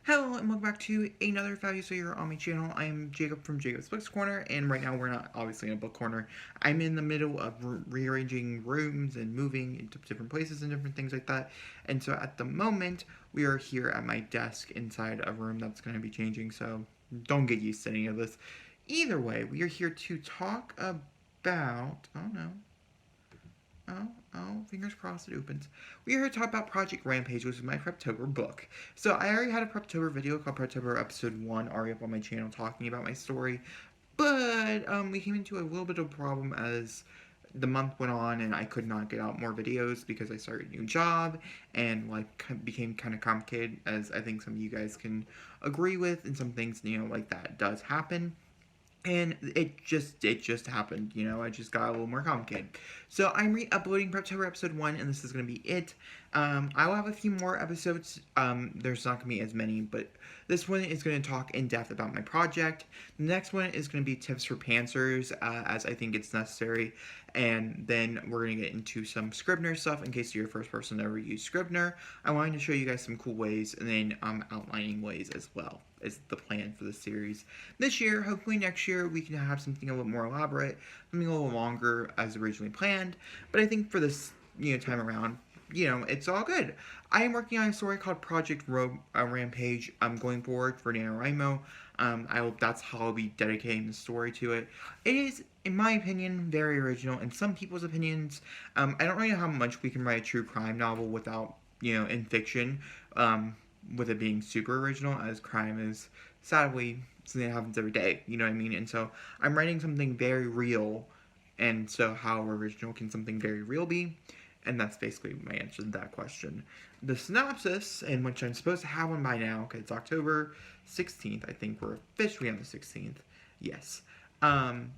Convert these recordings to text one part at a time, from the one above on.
Hello and welcome back to another fabulous video on my channel. I am Jacob from Jacob's Books Corner, and right now we're not obviously in a book corner. I'm in the middle of rearranging rooms and moving into different places and different things like that. And so at the moment, we are here at my desk inside a room that's going to be changing, so don't get used to any of this. Either way, we are here to talk about... Oh no. Fingers crossed it opens. We are here to talk about Project Rampage, which is my Preptober book. So I already had a Preptober video called Preptober Episode 1 already up on my channel talking about my story. But we came into a little bit of a problem as the month went on and I could not get out more videos because I started a new job and became kind of complicated, as I think some of you guys can agree with, and some things, like that does happen. And it just happened, I just got a little more complicated. So I'm re-uploading Preptober episode 1, and this is going to be it. I will have a few more episodes. There's not going to be as many, but this one is going to talk in depth about my project. The next one is going to be tips for pantsers, as I think it's necessary. And then we're going to get into some Scrivener stuff in case you're the first person to ever use Scrivener. I wanted to show you guys some cool ways, and then outlining ways as well is the plan for the series. This year, hopefully next year, we can have something a little more elaborate, something a little longer as originally planned. But I think for this, time around, it's all good. I am working on a story called Project Rampage. Going forward for NaNo. That's how I'll be dedicating the story to it. It is, in my opinion, very original. In some people's opinions, I don't really know how much we can write a true crime novel without, in fiction, with it being super original, as crime is sadly something that happens every day. You know what I mean? And so I'm writing something very real. And so how original can something very real be? And that's basically my answer to that question. The synopsis, in which I'm supposed to have one by now, because it's October 16th. I think we're officially on the 16th. Yes. And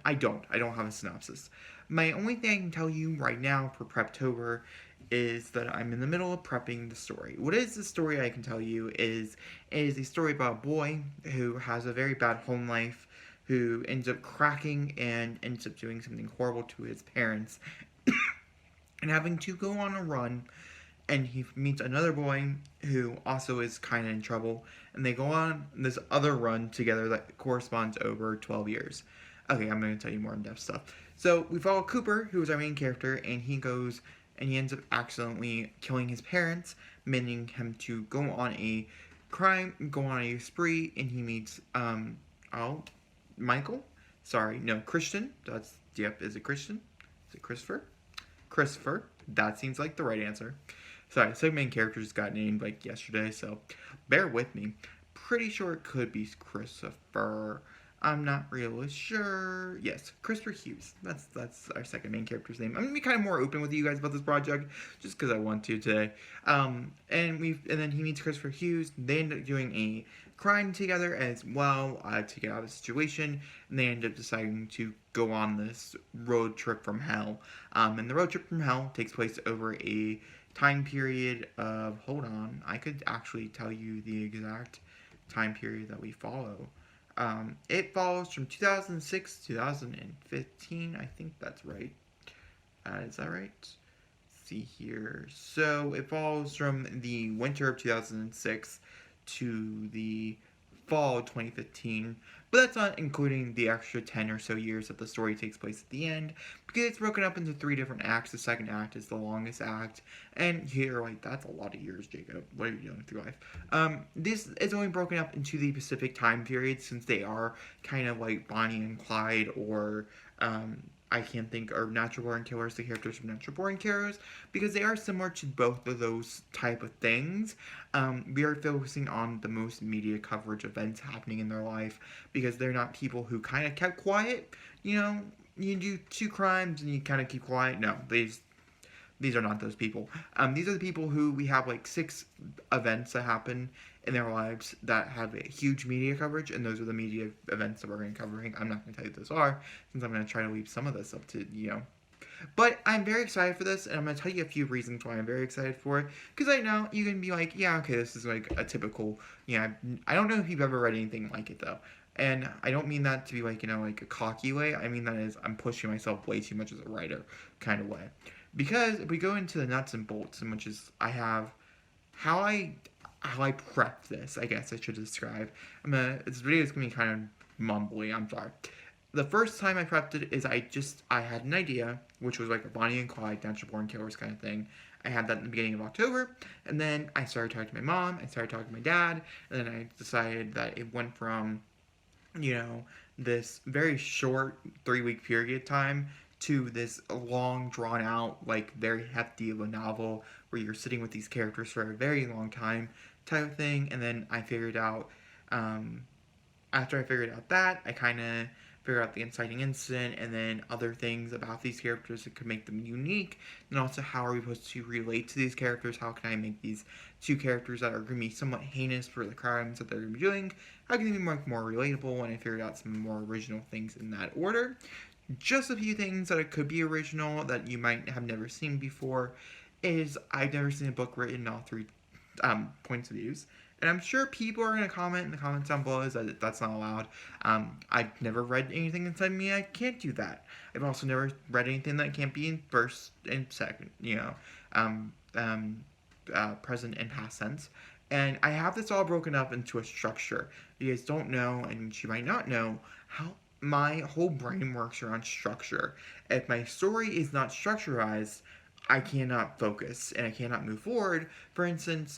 I don't have a synopsis. My only thing I can tell you right now for Preptober is that I'm in the middle of prepping the story. What is the story I can tell you is a story about a boy who has a very bad home life, who ends up cracking and ends up doing something horrible to his parents and having to go on a run, and he meets another boy who also is kind of in trouble, and they go on this other run together that corresponds over 12 years. Okay, I'm going to tell you more in-depth stuff. So we follow Cooper, who is our main character, and he ends up accidentally killing his parents, meaning him to go on a spree, and he meets, Michael? Sorry, no, Christian. Is it Christian? Is it Christopher? Christopher. That seems like the right answer. Sorry, second main character just got named like yesterday, so bear with me. Pretty sure it could be Christopher. I'm not really sure. Yes, Christopher Hughes. That's our second main character's name. I'm gonna be kind of more open with you guys about this project, just because I want to today. And then he meets Christopher Hughes. They end up doing a crime together as well to get out of the situation, and they end up deciding to go on this road trip from hell. And the road trip from hell takes place over a time period of, hold on, I could actually tell you the exact time period that we follow. It follows from 2006 to 2015. I think that's right. Is that right? Let's see here. So it follows from the winter of 2006 to the fall of 2015. But that's not including the extra 10 or so years that the story takes place at the end, because it's broken up into 3 different acts. The second act is the longest act, and you're like, that's a lot of years, Jacob. What are you doing with your life? This is only broken up into the Pacific time period, since they are kind of like Bonnie and Clyde, or I can't think of Natural Born Killers, the characters from Natural Born Killers, because they are similar to both of those type of things. We are focusing on the most media coverage events happening in their life, because they're not people who kind of kept quiet. You do 2 crimes and you kind of keep quiet. No, these are not those people. These are the people who we have like 6 events that happen in their lives that have a huge media coverage, and those are the media events that we're going to be covering. I'm not going to tell you what those are, since I'm going to try to leave some of this up to, But I'm very excited for this, and I'm going to tell you a few reasons why I'm very excited for it. Because I know you can be like, yeah, okay, this is like a typical, I don't know if you've ever read anything like it, though. And I don't mean that to be like, like a cocky way. I mean that as I'm pushing myself way too much as a writer kind of way. Because if we go into the nuts and bolts, in which is I have how I how I prepped this, I guess I should describe. This video is going to be kind of mumbly, I'm sorry. The first time I prepped it is I had an idea, which was like a Bonnie and Clyde, Natural Born Killers kind of thing. I had that in the beginning of October, and then I started talking to my mom, I started talking to my dad, and then I decided that it went from, you know, this very short 3 week period time to this long, drawn out, like very hefty of a novel where you're sitting with these characters for a very long time type of thing. And then I figured out, um, after I figured out that, I kind of figured out the inciting incident and then other things about these characters that could make them unique. And also, how are we supposed to relate to these characters? How can I make these two characters that are going to be somewhat heinous for the crimes that they're going to be doing? How can they be more relatable? And I figured out some more original things in that order. Just a few things that it could be original that you might have never seen before is I've never seen a book written in all three points of views. And I'm sure people are going to comment in the comments down below that that's not allowed. I've never read anything that said me I can't do that. I've also never read anything that can't be in first and second, present and past tense. And I have this all broken up into a structure. You guys don't know, and you might not know, how my whole brain works around structure. If my story is not structurized, I cannot focus and I cannot move forward. For instance,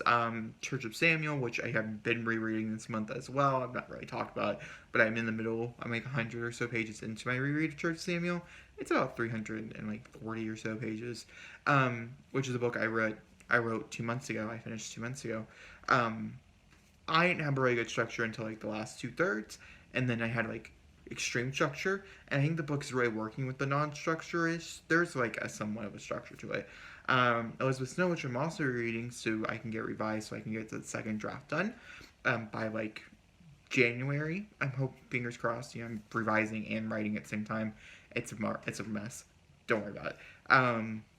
Church of Samuel, which I have been rereading this month as well. I've not really talked about it, but I'm in the middle. I'm like 100 or so pages into my reread of Church of Samuel. It's about 340 or so pages, which is a book I wrote 2 months ago. I finished 2 months ago. I didn't have a really good structure until like the last 2/3, and then I had like extreme structure, and I think the book's really working with the non-structure is there's like a somewhat of a structure to it. Elizabeth Snow, which I'm also reading, so I can get revised, so I can get the second draft done by like January. I'm hoping, fingers crossed. I'm revising and writing at the same time. It's a mess. Don't worry about it.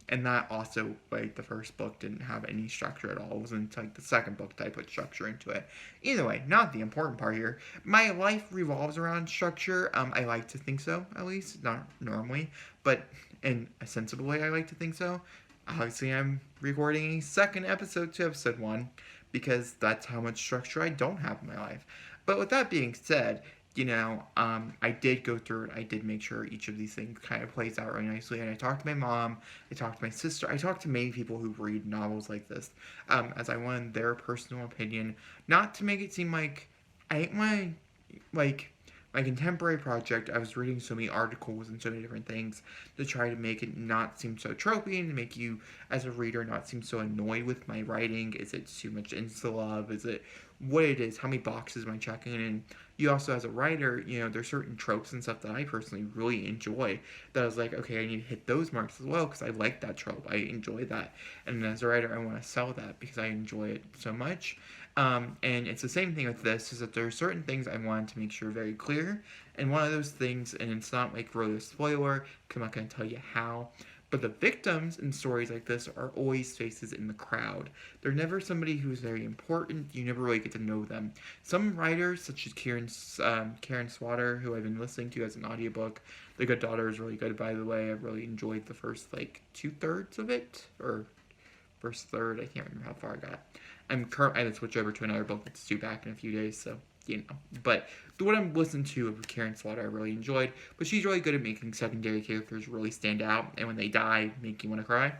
And that also, like, the first book didn't have any structure at all. It wasn't like the second book that I put structure into it. Either way, not the important part here. My life revolves around structure. I like to think so, at least. Not normally, but in a sensible way, I like to think so. Obviously, I'm recording a second episode to episode 1 because that's how much structure I don't have in my life. But with that being said, I did go through it. I did make sure each of these things kind of plays out really nicely. And I talked to my mom. I talked to my sister. I talked to many people who read novels like this, as I wanted their personal opinion. Not to make it seem like I didn't want to, like, my contemporary project, I was reading so many articles and so many different things to try to make it not seem so tropey and to make you, as a reader, not seem so annoyed with my writing. Is it too much insta-love? Is it what it is? How many boxes am I checking? And you also, as a writer, there's certain tropes and stuff that I personally really enjoy that I was like, okay, I need to hit those marks as well because I like that trope. I enjoy that. And as a writer, I want to sell that because I enjoy it so much. And it's the same thing with this, is that there are certain things I wanted to make sure very clear. And one of those things, and it's not like really a spoiler, because I'm not going to tell you how, but the victims in stories like this are always faces in the crowd. They're never somebody who's very important. You never really get to know them. Some writers, such as Karen Swatter, who I've been listening to as an audiobook, The Good Daughter is really good, by the way. I've really enjoyed the first, 2/3 of it, or first third. I can't remember how far I got. I had to switch over to another book that's due back in a few days, so, But what I'm listening to of Karen Slaughter I really enjoyed, but she's really good at making secondary characters really stand out, and when they die, make you want to cry.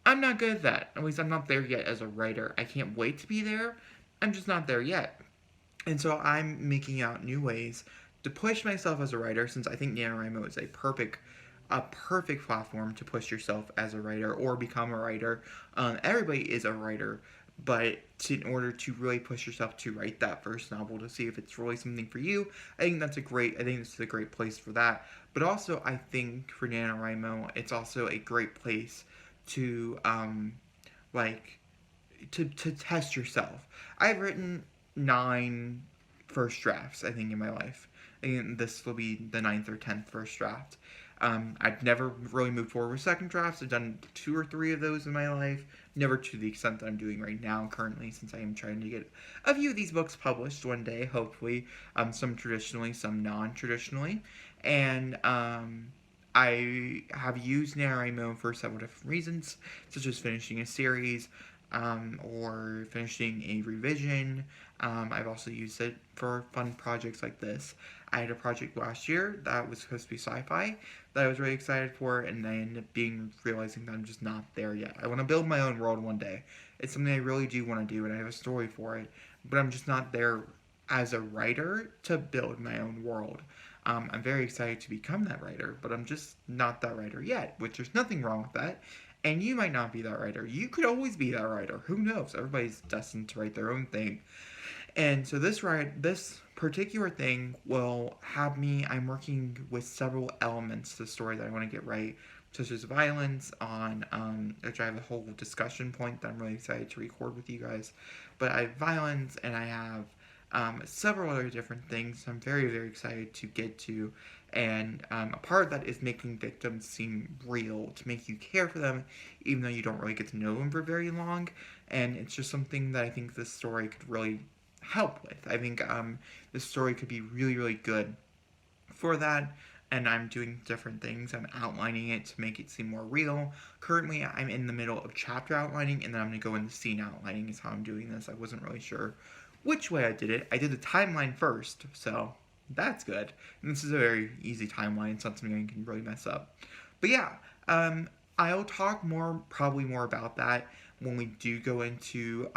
I'm not good at that. At least I'm not there yet as a writer. I can't wait to be there. I'm just not there yet. And so I'm making out new ways to push myself as a writer, since I think NaNoWriMo is a perfect platform to push yourself as a writer or become a writer. Everybody is a writer, but in order to really push yourself to write that first novel to see if it's really something for you, I think this is a great place for that. But also, I think for NaNoWriMo, it's also a great place to to test yourself. I've written 9 first drafts, I think, in my life. I think this will be the 9th or 10th first draft. I've never really moved forward with second drafts. I've done 2 or 3 of those in my life. Never to the extent that I'm doing right now currently, since I am trying to get a few of these books published one day, hopefully. Some traditionally, some non-traditionally. And I have used NaNoWriMo for several different reasons, such as finishing a series, or finishing a revision. I've also used it for fun projects like this. I had a project last year that was supposed to be sci-fi that I was really excited for, and I ended up realizing that I'm just not there yet. I want to build my own world one day. It's something I really do want to do, and I have a story for it, but I'm just not there as a writer to build my own world. I'm very excited to become that writer, but I'm just not that writer yet, which there's nothing wrong with that. And you might not be that writer. You could always be that writer. Who knows? Everybody's destined to write their own thing. And so this particular thing will have me. I'm working with several elements to the story that I want to get right, such as violence which I have a whole discussion point that I'm really excited to record with you guys. But I have violence, and I have several other different things I'm very, very excited to get to. And a part of that is making victims seem real, to make you care for them, even though you don't really get to know them for very long. And it's just something that I think this story could really help with. I think this story could be really, really good for that. And I'm doing different things. I'm outlining it to make it seem more real. Currently, I'm in the middle of chapter outlining, and then I'm going to go into scene outlining is how I'm doing this. I wasn't really sure which way I did it. I did the timeline first, so that's good. And this is a very easy timeline. It's not something I can really mess up. But yeah, I'll talk probably more about that when we do go into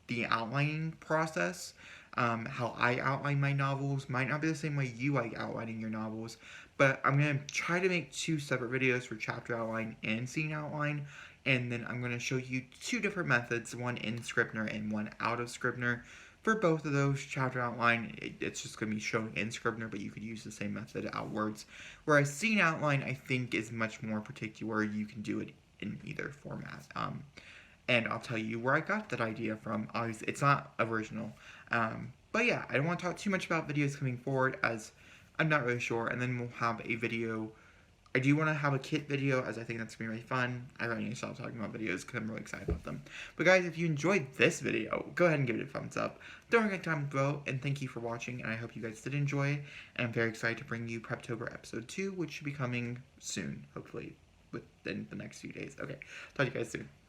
the outlining process. How I outline my novels might not be the same way you like outlining your novels, but I'm going to try to make 2 separate videos for chapter outline and scene outline, and then I'm going to show you 2 different methods, one in Scrivener and one out of Scrivener. For both of those, chapter outline, it's just going to be shown in Scrivener, but you could use the same method outwards. Whereas scene outline, I think, is much more particular. You can do it in either format. And I'll tell you where I got that idea from. Obviously, it's not original. But yeah, I don't want to talk too much about videos coming forward, as I'm not really sure. And then we'll have a video. I do want to have a kit video, as I think that's going to be really fun. I really need to stop talking about videos because I'm really excited about them. But guys, if you enjoyed this video, go ahead and give it a thumbs up. Don't forget to comment below, and thank you for watching, and I hope you guys did enjoy it. And I'm very excited to bring you Preptober episode 2, which should be coming soon, hopefully, within the next few days. Okay, talk to you guys soon.